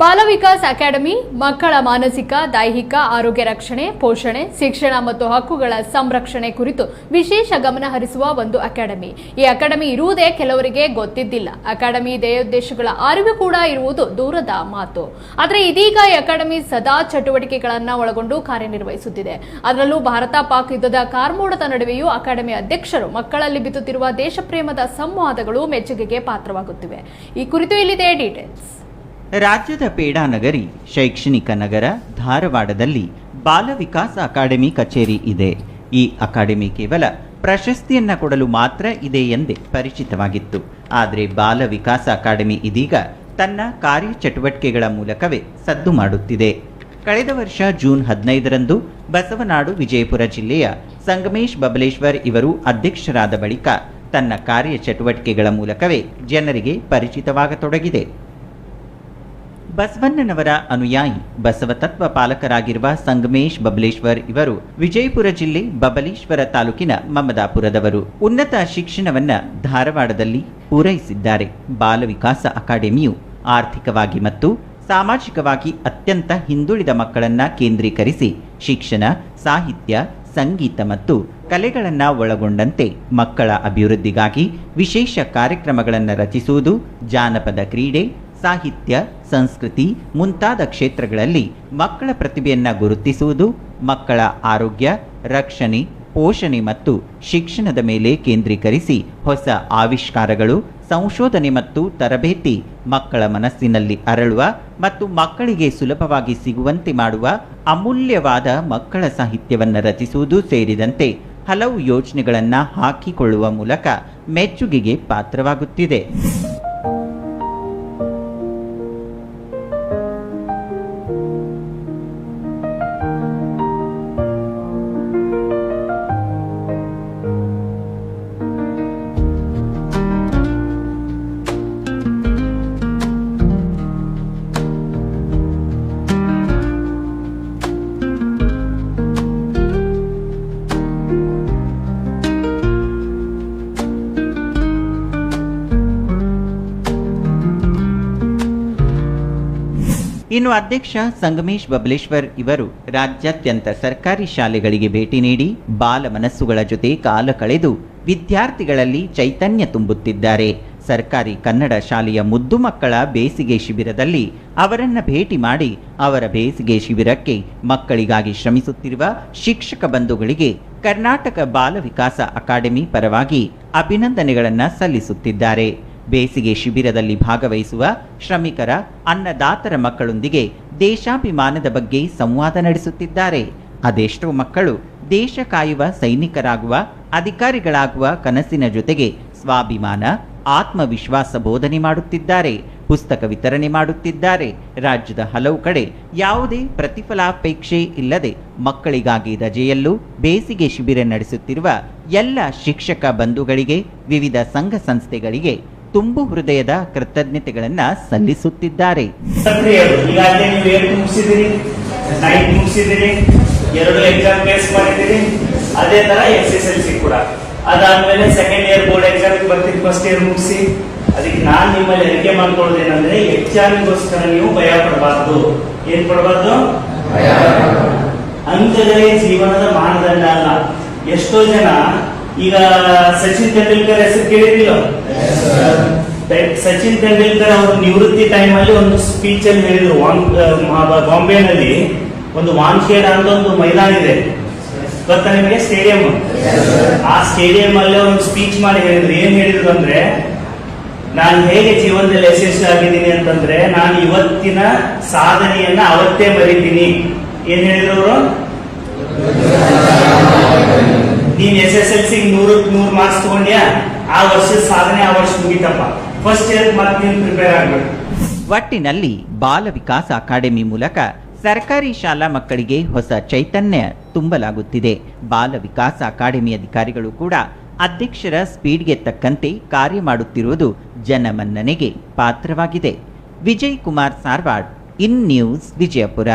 ಬಾಲ ವಿಕಾಸ್ ಅಕಾಡೆಮಿ ಮಕ್ಕಳ ಮಾನಸಿಕ ದೈಹಿಕ ಆರೋಗ್ಯ ರಕ್ಷಣೆ ಪೋಷಣೆ ಶಿಕ್ಷಣ ಮತ್ತು ಹಕ್ಕುಗಳ ಸಂರಕ್ಷಣೆ ಕುರಿತು ವಿಶೇಷ ಗಮನ ಹರಿಸುವ ಒಂದು ಅಕಾಡೆಮಿ. ಈ ಅಕಾಡೆಮಿ ಇರುವುದೇ ಕೆಲವರಿಗೆ ಗೊತ್ತಿದ್ದಿಲ್ಲ. ಅಕಾಡೆಮಿ ಧ್ಯೇಯೋದ್ದೇಶಗಳ ಅರಿವು ಕೂಡ ಇರುವುದು ದೂರದ ಮಾತು. ಆದರೆ ಇದೀಗ ಈ ಅಕಾಡೆಮಿ ಸದಾ ಚಟುವಟಿಕೆಗಳನ್ನು ಒಳಗೊಂಡು ಕಾರ್ಯನಿರ್ವಹಿಸುತ್ತಿದೆ. ಅದರಲ್ಲೂ ಭಾರತ ಪಾಕ್ ಯುದ್ಧದ ಕಾರ್ಮೋಡದ ನಡುವೆಯೂ ಅಕಾಡೆಮಿ ಅಧ್ಯಕ್ಷರು ಮಕ್ಕಳಲ್ಲಿ ಬಿತ್ತುತ್ತಿರುವ ದೇಶಪ್ರೇಮದ ಸಂವಾದಗಳು ಮೆಚ್ಚುಗೆಗೆ ಪಾತ್ರವಾಗುತ್ತಿವೆ. ಈ ಕುರಿತು ಇಲ್ಲಿದೆ ಡೀಟೇಲ್ಸ್. ರಾಜ್ಯದ ಪೇಡಾನಗರಿ ಶೈಕ್ಷಣಿಕ ನಗರ ಧಾರವಾಡದಲ್ಲಿ ಬಾಲ ವಿಕಾಸ ಅಕಾಡೆಮಿ ಕಚೇರಿ ಇದೆ. ಈ ಅಕಾಡೆಮಿ ಕೇವಲ ಪ್ರಶಸ್ತಿಯನ್ನ ಕೊಡಲು ಮಾತ್ರ ಇದೆ ಎಂದೇ ಪರಿಚಿತವಾಗಿತ್ತು. ಆದರೆ ಬಾಲ ವಿಕಾಸ ಅಕಾಡೆಮಿ ಇದೀಗ ತನ್ನ ಕಾರ್ಯಚಟುವಟಿಕೆಗಳ ಮೂಲಕವೇ ಸದ್ದು ಮಾಡುತ್ತಿದೆ. ಕಳೆದ ವರ್ಷ ಜೂನ್ 15ರಂದು ಬಸವನಾಡು ವಿಜಯಪುರ ಜಿಲ್ಲೆಯ ಸಂಗಮೇಶ್ ಬಬಲೇಶ್ವರ್ ಇವರು ಅಧ್ಯಕ್ಷರಾದ ಬಳಿಕ ತನ್ನ ಕಾರ್ಯಚಟುವಟಿಕೆಗಳ ಮೂಲಕವೇ ಜನರಿಗೆ ಪರಿಚಿತವಾಗತೊಡಗಿದೆ. ಬಸವಣ್ಣನವರ ಅನುಯಾಯಿ ಬಸವತತ್ವ ಪಾಲಕರಾಗಿರುವ ಸಂಗಮೇಶ್ ಬಬಲೇಶ್ವರ್ ಇವರು ವಿಜಯಪುರ ಜಿಲ್ಲೆ ಬಬಲೇಶ್ವರ ತಾಲೂಕಿನ ಮಮದಾಪುರದವರು. ಉನ್ನತ ಶಿಕ್ಷಣವನ್ನ ಧಾರವಾಡದಲ್ಲಿ ಪೂರೈಸಿದ್ದಾರೆ. ಬಾಲ ವಿಕಾಸ ಅಕಾಡೆಮಿಯು ಆರ್ಥಿಕವಾಗಿ ಮತ್ತು ಸಾಮಾಜಿಕವಾಗಿ ಅತ್ಯಂತ ಹಿಂದುಳಿದ ಮಕ್ಕಳನ್ನ ಕೇಂದ್ರೀಕರಿಸಿ ಶಿಕ್ಷಣ, ಸಾಹಿತ್ಯ, ಸಂಗೀತ ಮತ್ತು ಕಲೆಗಳನ್ನು ಒಳಗೊಂಡಂತೆ ಮಕ್ಕಳ ಅಭಿವೃದ್ಧಿಗಾಗಿ ವಿಶೇಷ ಕಾರ್ಯಕ್ರಮಗಳನ್ನು ರಚಿಸುವುದು, ಜಾನಪದ ಕ್ರೀಡೆ, ಸಾಹಿತ್ಯ, ಸಂಸ್ಕೃತಿ ಮುಂತಾದ ಕ್ಷೇತ್ರಗಳಲ್ಲಿ ಮಕ್ಕಳ ಪ್ರತಿಭೆಯನ್ನು ಗುರುತಿಸುವುದು, ಮಕ್ಕಳ ಆರೋಗ್ಯ, ರಕ್ಷಣೆ, ಪೋಷಣೆ ಮತ್ತು ಶಿಕ್ಷಣದ ಮೇಲೆ ಕೇಂದ್ರೀಕರಿಸಿ ಹೊಸ ಆವಿಷ್ಕಾರಗಳು, ಸಂಶೋಧನೆ ಮತ್ತು ತರಬೇತಿ, ಮಕ್ಕಳ ಮನಸ್ಸಿನಲ್ಲಿ ಅರಳುವ ಮತ್ತು ಮಕ್ಕಳಿಗೆ ಸುಲಭವಾಗಿ ಸಿಗುವಂತೆ ಮಾಡುವ ಅಮೂಲ್ಯವಾದ ಮಕ್ಕಳ ಸಾಹಿತ್ಯವನ್ನು ರಚಿಸುವುದು ಸೇರಿದಂತೆ ಹಲವು ಯೋಜನೆಗಳನ್ನು ಹಾಕಿಕೊಳ್ಳುವ ಮೂಲಕ ಮೆಚ್ಚುಗೆಗೆ ಪಾತ್ರವಾಗುತ್ತಿದೆ. ಇನ್ನು ಅಧ್ಯಕ್ಷ ಸಂಗಮೇಶ್ ಬಬಲೇಶ್ವರ್ ಇವರು ರಾಜ್ಯಾದ್ಯಂತ ಸರ್ಕಾರಿ ಶಾಲೆಗಳಿಗೆ ಭೇಟಿ ನೀಡಿ ಬಾಲ ಮನಸ್ಸುಗಳ ಜೊತೆ ಕಾಲ ಕಳೆದು ವಿದ್ಯಾರ್ಥಿಗಳಲ್ಲಿ ಚೈತನ್ಯ ತುಂಬುತ್ತಿದ್ದಾರೆ. ಸರ್ಕಾರಿ ಕನ್ನಡ ಶಾಲೆಯ ಮುದ್ದು ಮಕ್ಕಳ ಬೇಸಿಗೆ ಶಿಬಿರದಲ್ಲಿ ಅವರನ್ನ ಭೇಟಿ ಮಾಡಿ ಅವರ ಬೇಸಿಗೆ ಶಿಬಿರಕ್ಕೆ ಮಕ್ಕಳಿಗಾಗಿ ಶ್ರಮಿಸುತ್ತಿರುವ ಶಿಕ್ಷಕ ಬಂಧುಗಳಿಗೆ ಕರ್ನಾಟಕ ಬಾಲ ವಿಕಾಸ ಅಕಾಡೆಮಿ ಪರವಾಗಿ ಅಭಿನಂದನೆಗಳನ್ನು ಸಲ್ಲಿಸುತ್ತಿದ್ದಾರೆ. ಬೇಸಿಗೆ ಶಿಬಿರದಲ್ಲಿ ಭಾಗವಹಿಸುವ ಶ್ರಮಿಕರ, ಅನ್ನದಾತರ ಮಕ್ಕಳೊಂದಿಗೆ ದೇಶಾಭಿಮಾನದ ಬಗ್ಗೆ ಸಂವಾದ ನಡೆಸುತ್ತಿದ್ದಾರೆ. ಅದೆಷ್ಟೋ ಮಕ್ಕಳು ದೇಶ ಕಾಯುವ ಸೈನಿಕರಾಗುವ, ಅಧಿಕಾರಿಗಳಾಗುವ ಕನಸಿನ ಜೊತೆಗೆ ಸ್ವಾಭಿಮಾನ, ಆತ್ಮವಿಶ್ವಾಸ ಬೋಧನೆ ಮಾಡುತ್ತಿದ್ದಾರೆ. ಪುಸ್ತಕ ವಿತರಣೆ ಮಾಡುತ್ತಿದ್ದಾರೆ. ರಾಜ್ಯದ ಹಲವು ಕಡೆ ಯಾವುದೇ ಪ್ರತಿಫಲಾಪೇಕ್ಷೆ ಇಲ್ಲದೆ ಮಕ್ಕಳಿಗಾಗಿ ರಜೆಯಲ್ಲೂ ಬೇಸಿಗೆ ಶಿಬಿರ ನಡೆಸುತ್ತಿರುವ ಎಲ್ಲ ಶಿಕ್ಷಕ ಬಂಧುಗಳಿಗೆ, ವಿವಿಧ ಸಂಘ ಸಂಸ್ಥೆಗಳಿಗೆ ತುಂಬು ಹೃದಯದ ಕೃತಜ್ಞತೆಗಳನ್ನು ಸಲ್ಲಿಸುತ್ತಿದ್ದಾರೆ. ಅದೇ ತರ SSLC ಕೂಡ ಅದಾದ್ಮೇಲೆ ಸೆಕೆಂಡ್ ಇಯರ್ ಬೋರ್ಡ್ ಎಕ್ಸಾಮ್ ಬರ್ತೀನಿ, ಫಸ್ಟ್ ಇಯರ್ ಮುಗಿಸಿ. ಅದಕ್ಕೆ ನಾನು ನಿಮ್ಮಲ್ಲಿ ಅರಿಕೆ ಮಾಡ್ಕೊಳ್ಳೋದೇನಂದ್ರೆ ಎಕ್ಸಾಮಿಗೋಸ್ಕರ ನೀವು ಭಯ ಪಡಬಾರ್ದು. ಏನ್ ಪಡಬಾರ್ದು? ಅಂಕಗಳೇ ಜೀವನದ ಮಾನದಂಡ ಅಲ್ಲ. ಎಷ್ಟೋ ಜನ ಈಗ ಸಚಿನ್ ತೆಂಡೂಲ್ಕರ್ ಹೆಸರು ಕೇಳಿದಿಲ್ಲ? ಸಚಿನ್ ತೆಂಡೂಲ್ಕರ್ ಅವರು ನಿವೃತ್ತಿ ಟೈಮ್ ಅಲ್ಲಿ ಒಂದು ಸ್ಪೀಚ್ ಅಲ್ಲಿ ಹೇಳಿದ್ರು. ಬಾಂಬೆನಲ್ಲಿ ಒಂದು ವಾನ್ಖೇಡ್ ಅಂತ ಒಂದು ಮೈದಾನ ಇದೆ, ಗೊತ್ತಾ ನಿಮಗೆ? ಸ್ಟೇಡಿಯಂ. ಆ ಸ್ಟೇಡಿಯಂ ಅಲ್ಲೇ ಒಂದು ಸ್ಪೀಚ್ ಮಾಡಿ ಹೇಳಿದ್ರು. ಏನ್ ಹೇಳಿದ್ರು ಅಂದ್ರೆ, ನಾನು ಹೇಗೆ ಜೀವನದಲ್ಲಿ ಯಶಸ್ವಿ ಆಗಿದ್ದೀನಿ ಅಂತಂದ್ರೆ ನಾನು ಇವತ್ತಿನ ಸಾಧನೆಯನ್ನ ಅವತ್ತೇ ಮರಿತೀನಿ. ಏನ್ ಹೇಳಿದ್ರು ಅವರು? ನೀನ್ SSLC 100 ಮಾರ್ಕ್ಸ್ ತಗೊಂಡ್ಯಾ, ಆ ವರ್ಷದ ಸಾಧನೆ ಆ ವರ್ಷ ಮುಗಿತಪ್ಪ. ಫಸ್ಟ್ ಇಯರ್ ಮತ್ತೆ ನೀನು ಪ್ರಿಪೇರ್ ಆಗ್ಬೇಕು. ಒಟ್ಟಿನಲ್ಲಿ ಬಾಲ ವಿಕಾಸ ಅಕಾಡೆಮಿ ಮೂಲಕ ಸರ್ಕಾರಿ ಶಾಲಾ ಮಕ್ಕಳಿಗೆ ಹೊಸ ಚೈತನ್ಯ ತುಂಬಲಾಗುತ್ತಿದೆ. ಬಾಲ ವಿಕಾಸ ಅಕಾಡೆಮಿ ಅಧಿಕಾರಿಗಳು ಕೂಡ ಅಧ್ಯಕ್ಷರ ಸ್ಪೀಡ್ಗೆ ತಕ್ಕಂತೆ ಕಾರ್ಯ ಮಾಡುತ್ತಿರುವುದು ಜನಮನ್ನಣೆಗೆ ಪಾತ್ರವಾಗಿದೆ. Vijay Kumar Sarwad, in news, Vijayapura.